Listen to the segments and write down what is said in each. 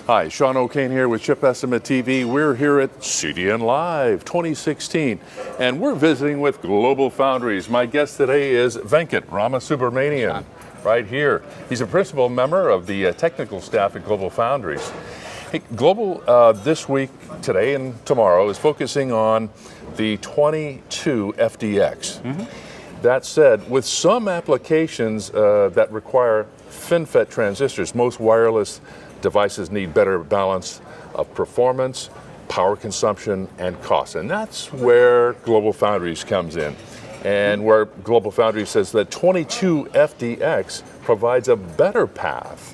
Hi, Sean O'Kane here with Chip Estimate TV. We're here at CDNLive 2016, and we're visiting with Globalfoundries. My guest today is Venkat Ramasubramanian, right here. He's a principal member of the technical staff at Globalfoundries. Hey, Global, this week, today and tomorrow, is focusing on the 22 FDX. That said, with some applications that require FinFET transistors, most wireless devices need better balance of performance, power consumption, and cost. And that's where Globalfoundries comes in. And where Globalfoundries says that 22 FDX provides a better path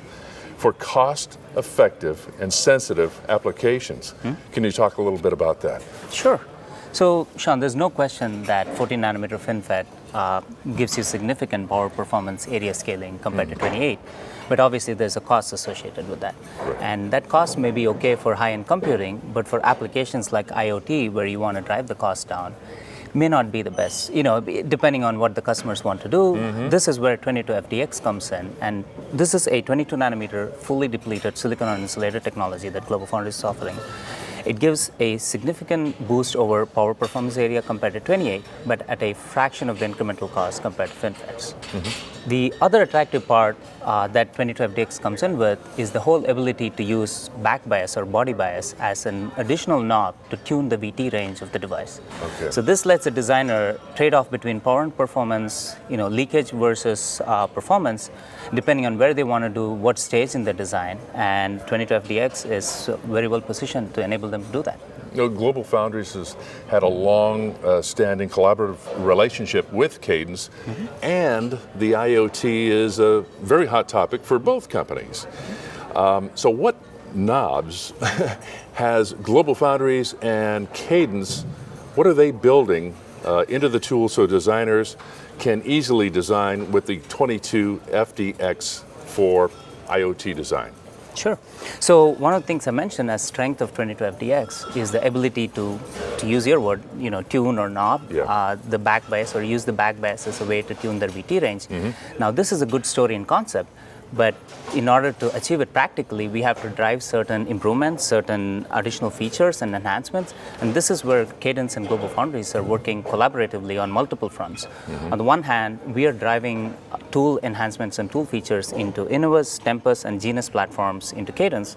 for cost-effective and sensitive applications. Can you talk a little bit about that? Sure. So, Sean, there's no question that 14 nanometer FinFET gives you significant power performance area scaling compared to 28, but obviously there's a cost associated with that. Right. And that cost may be okay for high-end computing, but for applications like IoT, where you want to drive the cost down, may not be the best, depending on what the customers want to do. This is where 22FDX comes in, and this is a 22 nanometer fully depleted silicon on insulator technology that Globalfoundries is offering. It gives a significant boost over power performance area compared to 28, but at a fraction of the incremental cost compared to FinFETs. The other attractive part that 22FDX comes in with is the whole ability to use back bias or body bias as an additional knob to tune the VT range of the device. Okay. So this lets a designer trade off between power and performance, leakage versus performance, depending on where they want to do what stage in the design. And 22FDX is very well positioned to enable them to do that. Globalfoundries has had a long-standing collaborative relationship with Cadence, and the IoT is a very hot topic for both companies. So what knobs has Globalfoundries and Cadence, what are they building into the tool so designers can easily design with the 22 FDX for IoT design? Sure. So one of the things I mentioned as strength of 22FDX is the ability to use your word, tune or knob the back bias, or use the back bias as a way to tune their VT range. Now this is a good story in concept, but in order to achieve it practically, we have to drive certain improvements, certain additional features and enhancements, and this is where Cadence and Globalfoundries are working collaboratively on multiple fronts. On the one hand, we are driving tool enhancements and tool features into Innovus, Tempus, and Genus platforms into Cadence.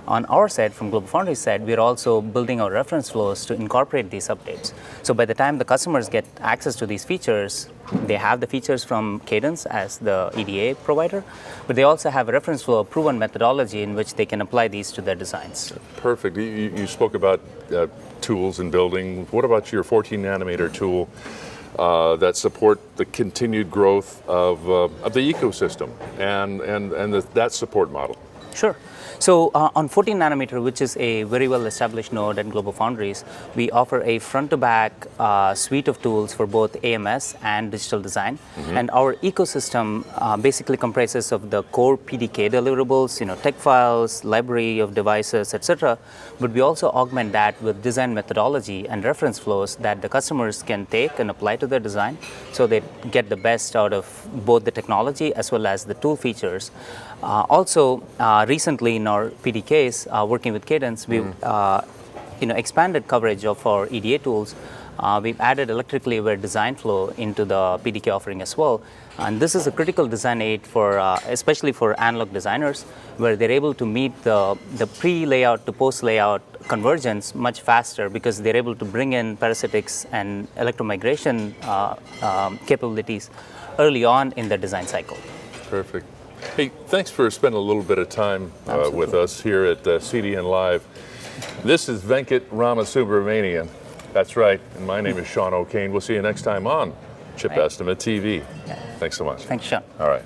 On our side, from Globalfoundries side, we're also building our reference flows to incorporate these updates. So by the time the customers get access to these features, they have the features from Cadence as the EDA provider, but they also have a reference flow, a proven methodology in which they can apply these to their designs. Perfect. You spoke about tools and building. What about your 14 nanometer tool that support the continued growth of the ecosystem and that support model? Sure. So on 14 nanometer, which is a very well-established node at Globalfoundries, we offer a front-to-back suite of tools for both AMS and digital design. And our ecosystem basically comprises of the core PDK deliverables, tech files, library of devices, etc. But we also augment that with design methodology and reference flows that the customers can take and apply to their design, so they get the best out of both the technology as well as the tool features. Also, recently in our PDKs, working with Cadence, we've expanded coverage of our EDA tools. We've added electrically aware design flow into the PDK offering as well. And this is a critical design aid for, especially for analog designers, where they're able to meet the pre-layout to post-layout convergence much faster, because they're able to bring in parasitics and electromigration capabilities early on in the design cycle. Perfect. Hey, thanks for spending a little bit of time with us here at CDNLive. This is Venkat Ramasubramanian. That's right, and my name is Sean O'Kane. We'll see you next time on Chip Estimate TV. Thanks so much. Thanks, Sean. All right.